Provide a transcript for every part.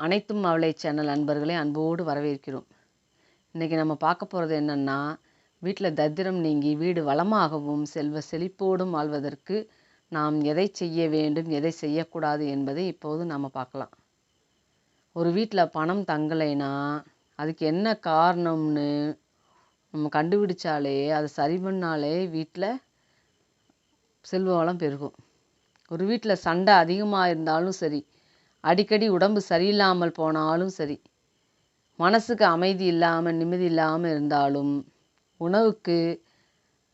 அனைத்தும் அவளை சேனல் அன்பர்களை அன்போடு வரவேற்கிறோம். இன்றைக்கி நம்ம பார்க்க போகிறது என்னென்னா, வீட்டில் தரித்திரம் நீங்கி வீடு வளமாகவும் செல்வ செழிப்போடும் வாழ்வதற்கு நாம் எதை செய்ய வேண்டும், எதை செய்யக்கூடாது என்பதை இப்போது நாம் பார்க்கலாம். ஒரு வீட்டில் பணம் தங்கலைன்னா அதுக்கு என்ன காரணம்னு நம்ம கண்டுபிடிச்சாலே, அதை சரி பண்ணாலே வீட்டில் செல்வ வளம் பெருகும். ஒரு வீட்டில் சண்டை அதிகமாக இருந்தாலும் சரி, அடிக்கடி உடம்பு சரியில்லாமல் போனாலும் சரி, மனசுக்கு அமைதி இல்லாமல் நிம்மதி இல்லாமல் இருந்தாலும், உணவுக்கு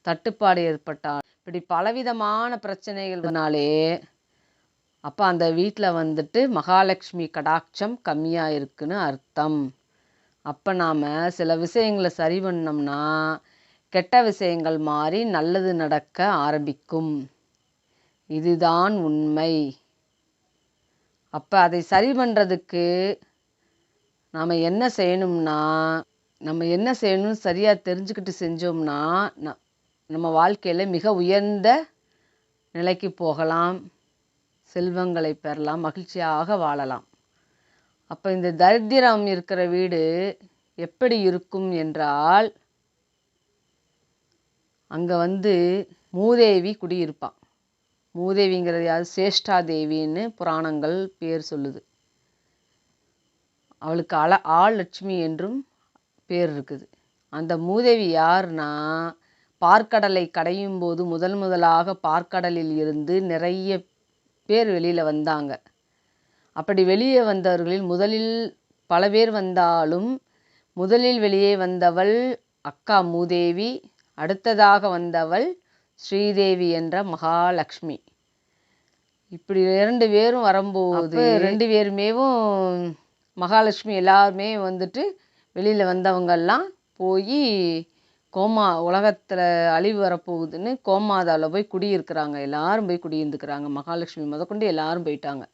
தட்டுப்பாடு ஏற்பட்டால், இப்படி பலவிதமான பிரச்சனைகள்னாலே அப்போ அந்த வீட்டில் மகாலட்சுமி கடாட்சம் கம்மியாக இருக்குன்னு அர்த்தம். அப்போ நாம் சில விஷயங்களை சரி பண்ணோம்னா கெட்ட விஷயங்கள் மாறி நல்லது நடக்க ஆரம்பிக்கும். இதுதான் உண்மை. அப்போ அதை சரி பண்ணுறதுக்கு நாம் என்ன செய்யணும்னு சரியாக தெரிஞ்சுக்கிட்டு செஞ்சோம்னா நம்ம வாழ்க்கையில் மிக உயர்ந்த நிலைக்கு போகலாம், செல்வங்களை பெறலாம், மகிழ்ச்சியாக வாழலாம். அப்போ இந்த தரித்திரம் இருக்கிற வீடு எப்படி இருக்கும் என்றால், அங்கே மூதேவி குடியிருப்பான். மூதேவிங்கிறது யார்? சேஷ்டா தேவின்னு புராணங்கள் பேர் சொல்லுது. அவளுக்கு ஆலட்சுமி என்றும் பேர் இருக்குது. அந்த மூதேவி யாருன்னா, பார்க்கடலை கடையும் போது முதலாக பார்க்கடலில் இருந்து நிறைய பேர் வெளியில் வந்தாங்க. அப்படி வெளியே வந்தவர்களில் முதலில் பல பேர் வந்தாலும் முதலில் வெளியே வந்தவள் அக்கா மூதேவி, அடுத்ததாக வந்தவள் ஸ்ரீதேவி என்ற மகாலட்சுமி. இப்படி 2 பேரும் வரும்போது 2 பேருமேவும் மகாலட்சுமி எல்லாருமே வெளியில் வந்தவங்கெல்லாம் போய் உலகத்தில் அழிவு வரப்போகுதுன்னு கோமாதாவில் போய் குடியிருக்கிறாங்க. எல்லாரும் போய் குடியிருந்துக்கிறாங்க. மகாலட்சுமி முதற்கொண்டு எல்லாரும் போயிட்டாங்க.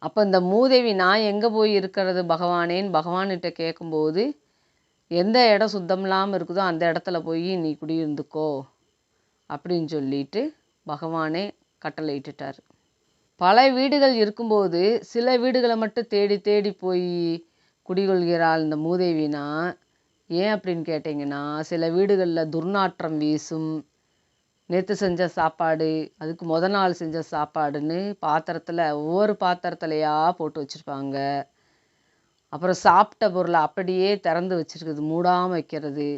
அப்போ இந்த மூதேவி, நான் எங்கே போய் இருக்கிறது பகவானேன்னு பகவான்கிட்ட கேட்கும்போது, எந்த இடம் சுத்தம் இல்லாமல் இருக்குதோ அந்த இடத்துல போய் நீ குடியிருந்துக்கோ அப்படின்னு சொல்லிட்டு பகவானே கட்டளை இட்டுட்டார். பல வீடுகள் இருக்கும்போது சில வீடுகளை மட்டும் தேடி தேடி போய் குடிகொள்கிறாள் இந்த மூதேவினா. ஏன் அப்படின்னு கேட்டிங்கன்னா, சில வீடுகளில் துர்நாற்றம் வீசும். நேற்று செஞ்ச சாப்பாடு, அதுக்கு நாள் செஞ்ச சாப்பாடுன்னு ஒவ்வொரு பாத்திரத்துலையா போட்டு வச்சுருப்பாங்க. அப்புறம் சாப்பிட்ட பொருளை அப்படியே திறந்து வச்சுருக்குது, மூடாமல் வைக்கிறது.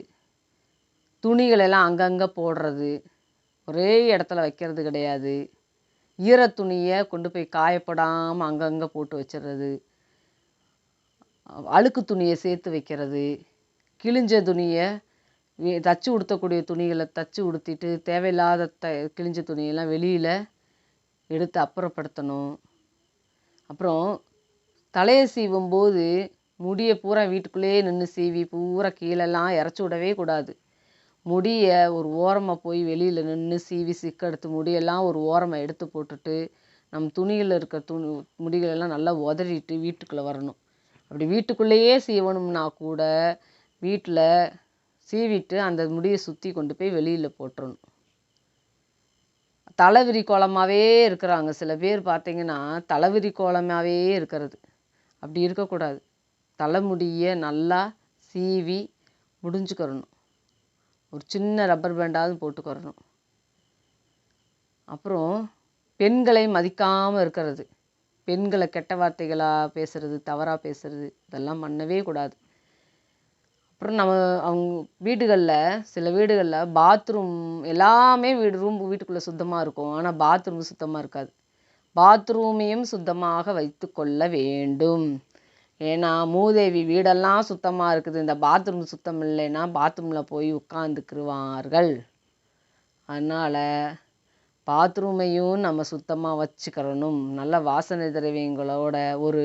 துணிகளெல்லாம் அங்கங்கே போடுறது, ஒரே இடத்துல வைக்கிறது கிடையாது. ஈர துணியை கொண்டு போய் காயப்படாமல் அங்கங்கே போட்டு வச்சிடுறது. அழுக்கு துணியை சேர்த்து வைக்கிறது. கிழிஞ்ச துணியை தச்சு உடுத்தக்கூடிய துணிகளை தச்சு உடுத்திட்டு தேவையில்லாத கிழிஞ்ச துணியெல்லாம் வெளியில் எடுத்து அப்புறப்படுத்தணும். அப்புறம் தலையை சீவும் போது முடியை பூரா வீட்டுக்குள்ளேயே நின்று சீவி பூரா கீழெல்லாம் இறச்சி விடவே கூடாது. முடியை ஒரு ஓரமாக போய் வெளியில் நின்று சீவி சிக்கெடுத்து முடியெல்லாம் ஒரு ஓரமாக எடுத்து போட்டுட்டு நம்ம துணியில் இருக்க முடிகளெல்லாம் நல்லா உதறிட்டு வீட்டுக்குள்ளே வரணும். அப்படி வீட்டுக்குள்ளேயே சீவணும்னா கூட வீட்டில் சீவிட்டு அந்த முடியை சுற்றி கொண்டு போய் வெளியில் போட்டுறணும். தலைவிரி கோலமாகவே இருக்கிறாங்க சில பேர். பார்த்திங்கன்னா தலைவிரி கோலமாகவே இருக்கிறது. அப்படி இருக்கக்கூடாது. தலைமுடியை நல்லா சீவி முடிஞ்சுக்கிறணும். ஒரு சின்ன ரப்பர் பேண்டாவது போட்டுக்கிறணும். அப்புறம் பெண்களை மதிக்காமல் இருக்கிறது, பெண்களை கெட்ட வார்த்தைகளாக பேசுறது, தவறாக பேசுறது, இதெல்லாம் பண்ணவே கூடாது. அப்புறம் அவங்க சில வீடுகளில் பாத்ரூம் எல்லாமே வீட்டுக்குள்ளே சுத்தமாக இருக்கும், ஆனால் பாத்ரூம் சுத்தமாக இருக்காது. பாத்ரூமையும் சுத்தமாக வைத்து கொள்ள வேண்டும். ஏன்னா மூதேவி வீடெல்லாம் சுத்தமாக இருக்குது, இந்த பாத்ரூம் சுத்தம் இல்லைன்னா பாத்ரூமில் போய் உட்காந்துக்கிருவார்கள். அதனால் பாத்ரூமையும் நம்ம சுத்தமாக வச்சுக்கிறணும். நல்ல வாசனை திரவியங்களோட, ஒரு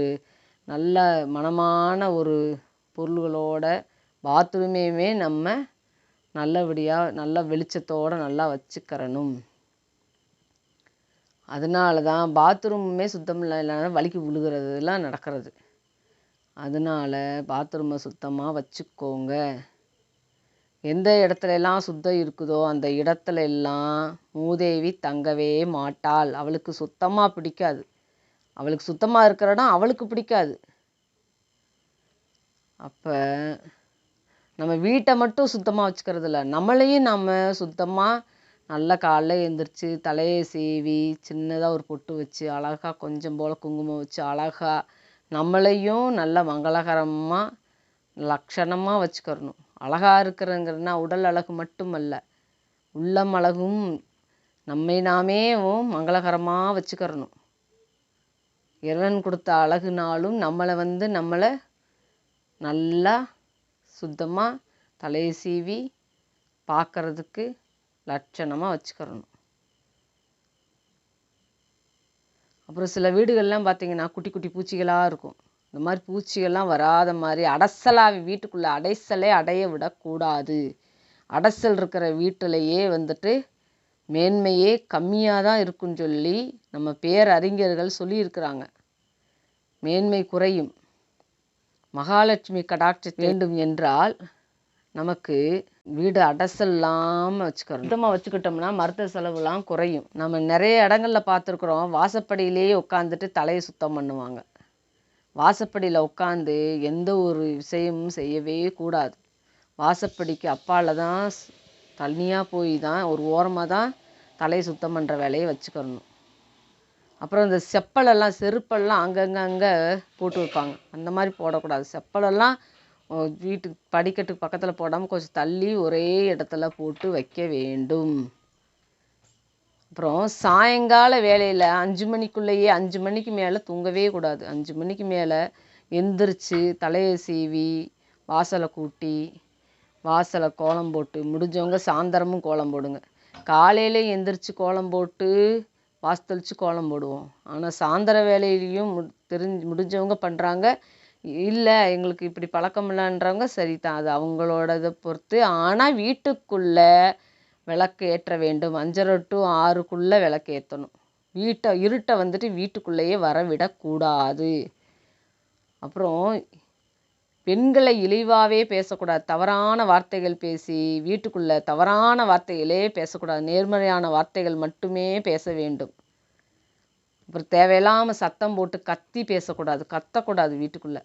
நல்ல மனமான ஒரு பொருள்களோட பாத்ரூமையுமே நம்ம நல்லபடியாக நல்ல வெளிச்சத்தோடு நல்லா வச்சுக்கிறணும். அதனால தான் பாத்ரூமுமே சுத்தம் இல்லைன்னா வலிக்கு விழுகிறதுலாம் நடக்கிறது. அதனால் பாத்ரூமை சுத்தமாக வச்சுக்கோங்க. எந்த இடத்துலலாம் சுத்தம் இருக்குதோ அந்த இடத்துல எல்லாம் மூதேவி தங்கவே மாட்டாள். அவளுக்கு சுத்தமாக பிடிக்காது. அவளுக்கு சுத்தமாக இருக்கிற இடம் அவளுக்கு பிடிக்காது. அப்போ நம்ம வீட்டை மட்டும் சுத்தமாக வச்சுக்கிறது இல்லை, நம்மளையும் நம்ம சுத்தமாக நல்லா காலைல எழுந்திரிச்சு தலையை சீவி சின்னதாக ஒரு பொட்டு வச்சு அழகாக கொஞ்சம் போல் குங்குமம் வச்சு அழகாக நம்மளையும் நல்ல மங்களகரமாக லட்சணமாக வச்சுக்கிறணும். அழகாக இருக்கிறங்கிறதுனா உடல் அழகு மட்டுமல்ல, உள்ளம் அழகும் நம்மை நாமே மங்களகரமாக வச்சுக்கிறணும். இறைவன் கொடுத்த அழகுனாலும் நம்மளை நல்லா சுத்தமாக தலையை சீவி பார்க்கறதுக்கு லட்சணமாக வச்சுக்கிறணும். அப்புறம் சில வீடுகள்லாம் பார்த்திங்கன்னா குட்டி குட்டி பூச்சிகளாக இருக்கும். இந்த மாதிரி பூச்சிகள்லாம் வராத மாதிரி அடைசலாக வீட்டுக்குள்ளே அடைசலே அடைய விடக்கூடாது. அடைசல் இருக்கிற வீட்டிலையே மேன்மையே கம்மியாக தான் இருக்குன்னு சொல்லி நம்ம பேரறிஞர்கள் சொல்லியிருக்கிறாங்க. மேன்மை குறையும். மகாலட்சுமி கடாட்சி வேண்டும் என்றால் நமக்கு வீடு அடைசல் இல்லாமல் வச்சுக்கிறோம். சுத்தமாக வச்சுக்கிட்டோம்னா மருத்துவ செலவுலாம் குறையும். நம்ம நிறைய இடங்களில் பார்த்துருக்குறோம், வாசப்படியிலேயே உட்காந்துட்டு தலையை சுத்தம் பண்ணுவாங்க. வாசப்படியில் உட்காந்து எந்த ஒரு விஷயமும் செய்யவே கூடாது. வாசப்படிக்கு அப்பால் தான் தனியாக போய் தான் ஒரு ஓரமாக தான் தலையை சுத்தம் பண்ணுற வேலையை வச்சுக்கிறணும். அப்புறம் இந்த செப்பலெல்லாம் செருப்பெல்லாம் அங்கங்கே போட்டு வைப்பாங்க, அந்த மாதிரி போடக்கூடாது. செப்பலெல்லாம் வீட்டுக்கு படிக்கட்டுக்கு பக்கத்தில் போடாமல் கொஞ்சம் தள்ளி ஒரே இடத்துல போட்டு வைக்க வேண்டும். அப்புறம் சாயங்கால வேலையில் 5 மணிக்குள்ளேயே 5 மணிக்கு மேலே தூங்கவே கூடாது. 5 மணிக்கு மேலே எந்திரிச்சு தலையை சீவி வாசலை கூட்டி வாசலை கோலம் போட்டு, முடிஞ்சவங்க சாயந்தரமும் கோலம் போடுங்க. காலையிலே எந்திரிச்சு கோலம் போட்டு வாசத்தளிச்சு கோலம் போடுவோம். ஆனால் சாயந்தர வேலையிலையும் முடிஞ்சவங்க பண்ணுறாங்க. இல்லை எங்களுக்கு இப்படி பழக்கம் இல்லைன்றவங்க சரி தான், அது அவங்களோட இதை பொறுத்து. ஆனால் வீட்டுக்குள்ளே விளக்கு ஏற்ற வேண்டும். 5:30 to 6 விளக்கு ஏற்றணும். இருட்டை வீட்டுக்குள்ளேயே வரவிடக்கூடாது. அப்புறம் பெண்களை இழிவாகவே பேசக்கூடாது. தவறான வார்த்தைகள் பேசி வீட்டுக்குள்ளே தவறான வார்த்தைகளே பேசக்கூடாது. நேர்மறையான வார்த்தைகள் மட்டுமே பேச வேண்டும். அப்புறம் தேவையில்லாமல் சத்தம் போட்டு கத்தி பேசக்கூடாது, கத்தக்கூடாது. வீட்டுக்குள்ளே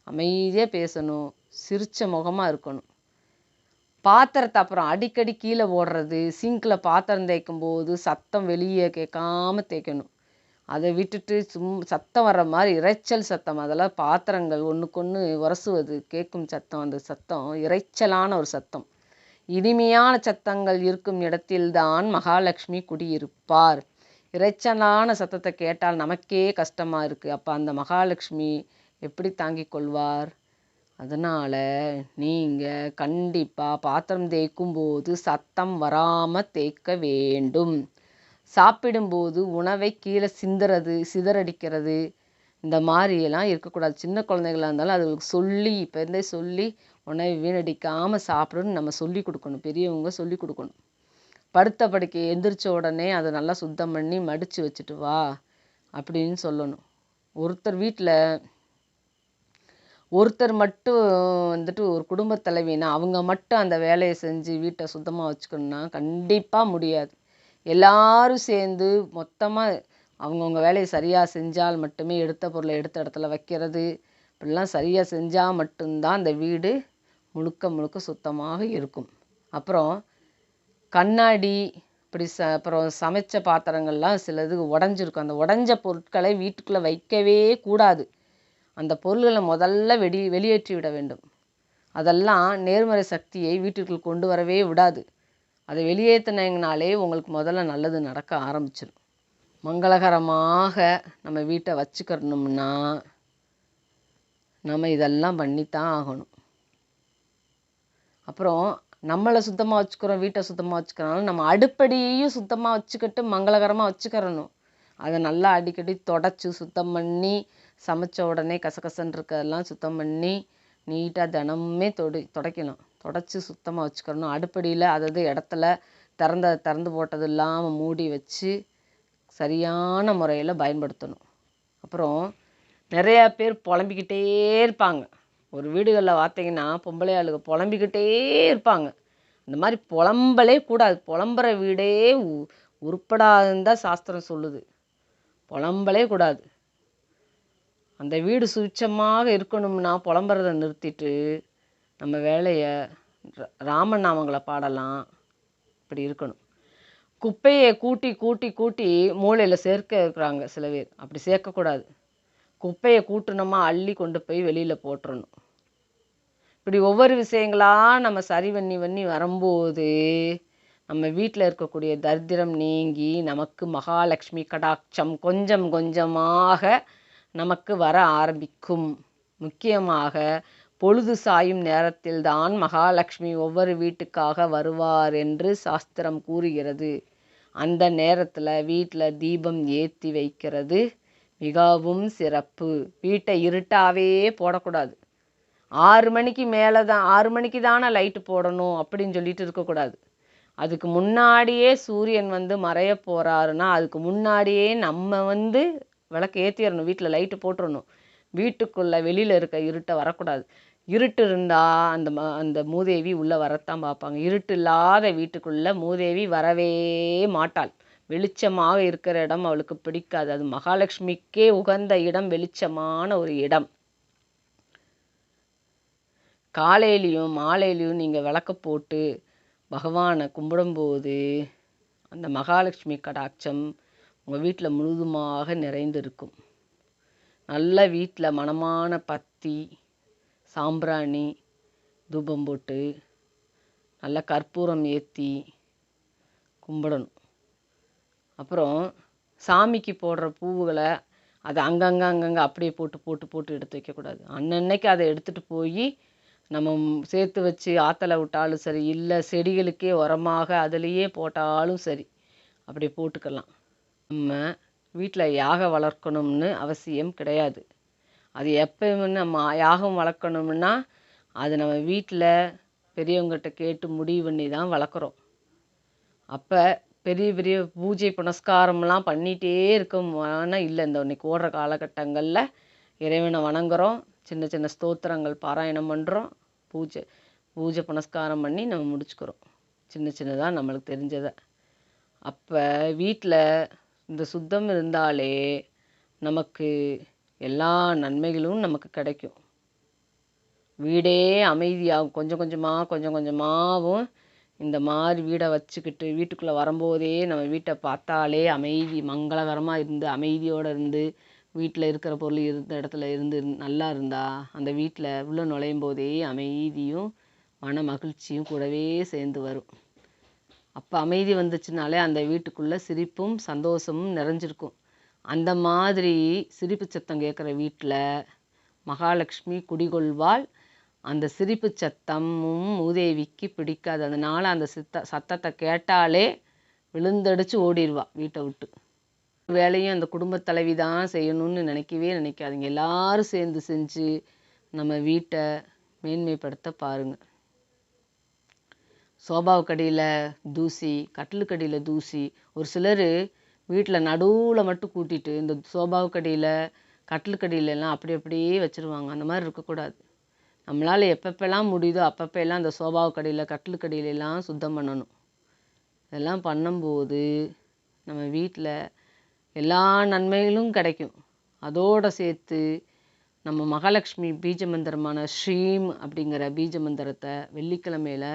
அமைதியாக பேசணும், சிரித்த முகமாக இருக்கணும். பாத்திரத்தை அப்புறம் அடிக்கடி கீழே போடுறது, சிங்கில் பாத்திரம் தேய்க்கும் போது சத்தம் வெளியே கேட்காம தேய்க்கணும். அதை விட்டுட்டு சத்தம் வர்ற மாதிரி இரைச்சல் சத்தம், அதெல்லாம் பாத்திரங்கள் ஒன்றுக்கொன்று உரசுவது கேட்கும் சத்தம், அந்த சத்தம் இரைச்சலான ஒரு சத்தம். இனிமையான சத்தங்கள் இருக்கும் இடத்தில்தான் மகாலட்சுமி குடியிருப்பார். இரைச்சலான சத்தத்தை கேட்டால் நமக்கே கஷ்டமாக இருக்குது. அப்போ அந்த மகாலட்சுமி எப்படி தாங்கிக் கொள்வார்? அதனால் நீங்கள் கண்டிப்பாக பாத்திரம் தேய்க்கும் போது சத்தம் வராமல் தேய்க்க வேண்டும். சாப்பிடும்போது உணவை கீழே சிதறடிக்கிறது இந்த மாதிரியெல்லாம் இருக்கக்கூடாது. சின்ன குழந்தைகளாக இருந்தாலும் அதுகளுக்கு சொல்லி இப்போ இருந்தே சொல்லி உணவை வீணடிக்காமல் சாப்பிடணும்னு நம்ம சொல்லி கொடுக்கணும். பெரியவங்க சொல்லி கொடுக்கணும். படுத்த படுக்கை எந்திரிச்ச உடனே அதை நல்லா சுத்தம் பண்ணி மடித்து வச்சுட்டு வா அப்படின்னு சொல்லணும். ஒருத்தர் மட்டும் ஒரு குடும்பத் தலைவினா அவங்க மட்டும் அந்த வேலையை செஞ்சு வீட்டை சுத்தமாக வச்சுக்கணுன்னா கண்டிப்பாக முடியாது. எல்லாரும் சேர்ந்து மொத்தமாக அவங்கவுங்க வேலையை சரியாக செஞ்சால் மட்டுமே எடுத்த பொருளை எடுத்த இடத்துல வைக்கிறது இப்படிலாம் சரியாக செஞ்சால் மட்டும்தான் அந்த வீடு முழுக்க முழுக்க சுத்தமாக இருக்கும். அப்புறம் கண்ணாடி இப்படி அப்புறம் சமைச்ச பாத்திரங்கள்லாம் சிலது உடஞ்சிருக்கும். அந்த உடஞ்ச பொருட்களை வீட்டுக்குள்ளே வைக்கவே கூடாது. அந்த பொருள்களை முதல்ல வெளியேற்றி விட வேண்டும். அதெல்லாம் நேர்மறை சக்தியை வீட்டுக்குள் கொண்டு வரவே விடாது. அதை வெளியேற்றினீங்கனாலே உங்களுக்கு முதல்ல நல்லது நடக்க ஆரம்பிச்சிடும். மங்களகரமாக நம்ம வீட்டை வச்சுக்கணும்னா நம்ம இதெல்லாம் பண்ணித்தான் ஆகணும். அப்புறம் நம்மளை சுத்தமாக வச்சுக்கிறோம், வீட்டை சுத்தமாக வச்சுக்கிறனால நம்ம அடுப்படியையும் சுத்தமாக வச்சுக்கிட்டு மங்களகரமாக வச்சுக்கிறணும். அதை நல்லா அடிக்கடி தொடச்சி சுத்தம் பண்ணி சமைச்ச உடனே கசகசன்னு இருக்கிறதெல்லாம் சுத்தம் பண்ணி நீட்டாக தினமுமே துடைக்கணும். தொடச்சி சுத்தமாக வச்சுக்கிறணும். அடுப்படியில் அதாவது இடத்துல திறந்து போட்டது இல்லாமல் மூடி வச்சு சரியான முறையில் பயன்படுத்தணும். அப்புறம் நிறையா பேர் புலம்பிக்கிட்டே இருப்பாங்க. ஒரு வீடுகளில் பார்த்தீங்கன்னா பொம்பளை ஆளுங்க புலம்பிக்கிட்டே இருப்பாங்க. இந்த மாதிரி புலம்பலே கூடாது. புலம்புற வீடே உருப்படாதுன்னு தான் சாஸ்திரம் சொல்லுது. புலம்பலே கூடாது. அந்த வீடு சுவிட்சமாக இருக்கணும்னா புலம்புறதை நிறுத்திட்டு நம்ம வேலையை ராமநாமங்களை பாடலாம். இப்படி இருக்கணும். குப்பையை கூட்டி கூட்டி கூட்டி மூளையில் சேர்க்க இருக்கிறாங்க சில பேர். அப்படி சேர்க்கக்கூடாது. குப்பையை கூட்டணுமா அள்ளி கொண்டு போய் வெளியில் போட்டுறணும். இப்படி ஒவ்வொரு விஷயங்களாக நம்ம சரி பண்ணி பண்ணி வரும்போது நம்ம வீட்டில் இருக்கக்கூடிய தரித்திரம் நீங்கி நமக்கு மகாலட்சுமி கடாட்சம் கொஞ்சம் கொஞ்சமாக நமக்கு வர ஆரம்பிக்கும். முக்கியமாக பொழுது சாயும் நேரத்தில் தான் மகாலட்சுமி ஒவ்வொரு வீட்டுக்காக வருவார் என்று சாஸ்திரம் கூறுகிறது. அந்த நேரத்தில் வீட்டில் தீபம் ஏற்றி வைக்கிறது மிகவும் சிறப்பு. வீட்டை இருட்டாவே போடக்கூடாது. 6 மணிக்கு மேலே தான் 6 மணிக்கு தானே லைட்டு போடணும் அப்படின்னு சொல்லிட்டு இருக்கக்கூடாது. அதுக்கு முன்னாடியே சூரியன் மறைய போகிறாருன்னா அதுக்கு முன்னாடியே நம்ம விளக்கு ஏற்றிடணும். வீட்டில் லைட்டு போட்டுடணும். வீட்டுக்குள்ளே வெளியில் இருக்க இருட்டை வரக்கூடாது. இருட்டு இருந்தால் அந்த மூதேவி உள்ளே வரத்தான் பார்ப்பாங்க. இருட்டு இல்லாத வீட்டுக்குள்ளே மூதேவி வரவே மாட்டாள். வெளிச்சமாக இருக்கிற இடம் அவளுக்கு பிடிக்காது. அது மகாலட்சுமிக்கே உகந்த இடம், வெளிச்சமான ஒரு இடம். காலையிலையும் மாலையிலையும் நீங்கள் விளக்க போட்டு பகவானை கும்பிடும்போது அந்த மகாலட்சுமி கடாட்சம் உங்கள் வீட்டில் முழுதுமாக நிறைந்திருக்கும். நல்ல வீட்டில் மணமான பத்தி, சாம்பிராணி, தூபம் போட்டு நல்ல கற்பூரம் ஏற்றி கும்பிடணும். அப்புறம் சாமிக்கு போடுற பூவுகளை அதை அங்கங்கே அப்படியே போட்டு போட்டு போட்டு எடுத்து வைக்கக்கூடாது. அன்னன்னைக்கு அதை எடுத்துகிட்டு போய் நம்ம சேர்த்து வச்சு ஆற்றுல விட்டாலும் சரி, இல்லை செடிகளுக்கே உரமாக அதுலேயே போட்டாலும் சரி, அப்படி போட்டுக்கலாம். நம்ம வீட்டில் யாகம் வளர்க்கணும்னு அவசியம் கிடையாது. அது எப்போயுமே நம்ம யாகம் வளர்க்கணும்னா அது நம்ம வீட்டில் பெரியவங்ககிட்ட கேட்டு முடிவு பண்ணி தான் வளர்க்குறோம். அப்போ பெரிய பெரிய பூஜை புனஸ்காரம்லாம் பண்ணிகிட்டே இருக்கோம்னா இல்லை. இந்த இன்னைக்கு ஓடுற காலகட்டங்களில் இறைவனை வணங்குறோம், சின்ன சின்ன ஸ்தோத்திரங்கள் பாராயணம் பண்ணுறோம், பூஜை புனஸ்காரம் பண்ணி நம்ம முடிச்சுக்கிறோம் சின்ன சின்னதாக நம்மளுக்கு தெரிஞ்சதை. அப்போ வீட்டில் இந்த சுத்தம் இருந்தாலே நமக்கு எல்லா நன்மைகளும் நமக்கு கிடைக்கும். வீடே அமைதியாகும். கொஞ்சம் கொஞ்சமாகவும் இந்த மாதிரி வீடை வச்சுக்கிட்டு வீட்டுக்குள்ளே வரும்போதே நம்ம வீட்டை பார்த்தாலே அமைதி, மங்களகரமாக இருந்து அமைதியோடு இருந்து வீட்டில் இருக்கிற பொருள் இருந்த இடத்துல இருந்து நல்லா இருந்தால் அந்த வீட்டில் உள்ள நுழையும் போதே அமைதியும் மன மகிழ்ச்சியும் கூடவே சேர்ந்து வரும். அப்போ அமைதி வந்துச்சுனாலே அந்த வீட்டுக்குள்ளே சிரிப்பும் சந்தோஷமும் நிறைஞ்சிருக்கும். அந்த மாதிரி சிரிப்பு சத்தம் கேட்குற வீட்டில் மகாலட்சுமி குடிகொள்வாள். அந்த சிரிப்பு சத்தமும் மூதேவிக்கு பிடிக்காது. அதனால் அந்த சத்தத்தை கேட்டாலே விழுந்தடிச்சு ஓடிடுவா வீட்டை விட்டு. வேலையும் அந்த குடும்பத் தலைவி தான் செய்யணும்னு நினைக்கவே நினைக்காதீங்க. எல்லாரும் சேர்ந்து செஞ்சு நம்ம வீட்டை மேன்மைப்படுத்த பாருங்கள். சோபாவுக்கடியில் தூசி, கட்டிலுக்கடியில் தூசி, ஒரு சிலர் வீட்டில் நடுவில் மட்டும் கூட்டிட்டு இந்த சோபாவுக்கடியில் கட்டிலுக்கடியிலலாம் அப்படியே வச்சுருவாங்க. அந்த மாதிரி இருக்கக்கூடாது. நம்மளால் எப்பப்பெல்லாம் முடியுதோ அப்பப்பெல்லாம் அந்த சோபாவுக்கடியில் கட்டிலுக்கடியிலலாம் சுத்தம் பண்ணணும். இதெல்லாம் பண்ணும்போது நம்ம வீட்டில் எல்லா நன்மைகளும் கிடைக்கும். அதோடு சேர்த்து நம்ம மகாலட்சுமி பீஜ மந்திரமான ஸ்ரீம் அப்படிங்கிற பீஜ மந்திரத்தை வெள்ளிக்கிழமையில்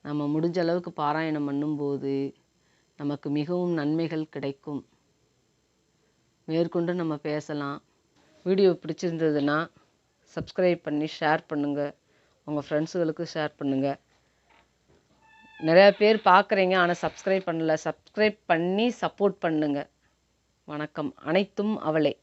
நம்ம முடிஞ்ச அளவுக்கு பாராயணம் பண்ணும்போது நமக்கு மிகவும் நன்மைகள் கிடைக்கும். மேற்கொண்டு நம்ம பேசலாம். வீடியோ பிடிச்சிருந்ததுன்னா சப்ஸ்கிரைப் பண்ணி ஷேர் பண்ணுங்கள். உங்கள் ஃப்ரெண்ட்ஸுகளுக்கு ஷேர் பண்ணுங்கள். நிறையா பேர் பார்க்குறீங்க, ஆனால் சப்ஸ்கிரைப் பண்ணல. சப்ஸ்கிரைப் பண்ணி சப்போர்ட் பண்ணுங்கள். வணக்கம். அனைத்தும் அவளே.